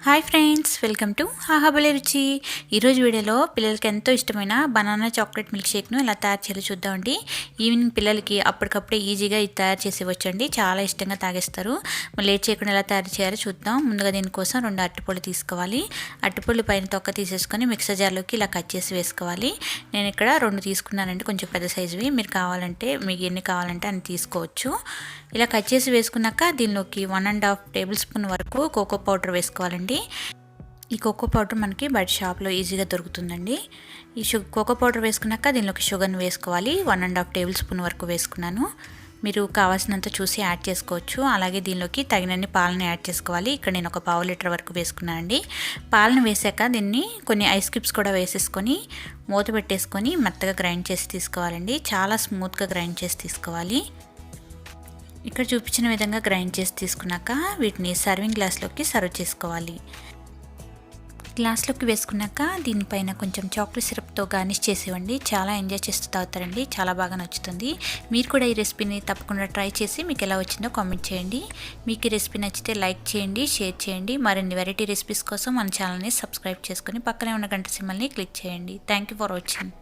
Hi friends, welcome to ఆహాబలే రుచి. ఈరోజు వీడియోలో పిల్లలకి ఎంతో ఇష్టమైన బనానా చాక్లెట్ మిల్క్ షేక్ను ఎలా తయారు చేయాలో చూద్దామండి. ఈవినింగ్ పిల్లలకి అప్పటికప్పుడే ఈజీగా ఇది తయారు చేసి ఇవ్వచ్చండి. చాలా ఇష్టంగా తాగేస్తారు. మరి లేట్ చేయకుండా ఎలా తయారు చేయాలో చూద్దాం. ముందుగా దీనికోసం 2 అరటిపళ్ళు తీసుకోవాలి. అరటిపళ్ళు పైన తొక్క తీసేసుకొని మిక్సర్ జార్లోకి ఇలా కట్ చేసి వేసుకోవాలి. నేను ఇక్కడ 2 తీసుకున్నానండి, కొంచెం పెద్ద సైజువి. మీరు కావాలంటే మీకు ఎన్ని కావాలంటే అన్ని తీసుకోవచ్చు. ఇలా కట్ చేసి వేసుకున్నాక దీనిలోకి 1.5 టేబుల్ స్పూన్ వరకు కోకో పౌడర్ వేసుకోవాలండి. ఈ కోకో పౌడర్ మనకి బయట షాప్లో ఈజీగా దొరుకుతుందండి. ఈ కోకో పౌడర్ వేసుకున్నాక దీనిలోకి షుగర్ని వేసుకోవాలి. 1.5 టేబుల్ స్పూన్ వరకు వేసుకున్నాను. మీరు కావాల్సినంత చూసి యాడ్ చేసుకోవచ్చు. అలాగే దీనిలోకి తగినన్ని పాలను యాడ్ చేసుకోవాలి. ఇక్కడ నేను ఒక 1/2 లీటర్ వరకు వేసుకున్నానండి. పాలను వేసాక దీన్ని కొన్ని ఐస్ క్యూబ్స్ కూడా వేసేసుకొని మూత పెట్టేసుకొని మెత్తగా గ్రైండ్ చేసి తీసుకోవాలండి. చాలా స్మూత్గా గ్రైండ్ చేసి తీసుకోవాలి. ఇక్కడ చూపించిన విధంగా గ్రైండ్ చేసి తీసుకున్నాక వీటిని సర్వింగ్ గ్లాస్లోకి సర్వ్ చేసుకోవాలి. గ్లాస్లోకి వేసుకున్నాక దీనిపైన కొంచెం చాక్లెట్ సిరప్తో గార్నిష్ చేసేవండి. చాలా ఎంజాయ్ చేస్తూ తాగుతారండి. చాలా బాగా నచ్చుతుంది. మీరు కూడా ఈ రెసిపీని తప్పకుండా ట్రై చేసి మీకు ఎలా వచ్చిందో కామెంట్ చేయండి. మీకు ఈ రెసిపీ నచ్చితే లైక్ చేయండి, షేర్ చేయండి. మరిన్ని వెరైటీ రెసిపీస్ కోసం మన ఛానల్ని సబ్స్క్రైబ్ చేసుకొని పక్కనే ఉన్న గంట సింబల్ని క్లిక్ చేయండి. Thank you for watching.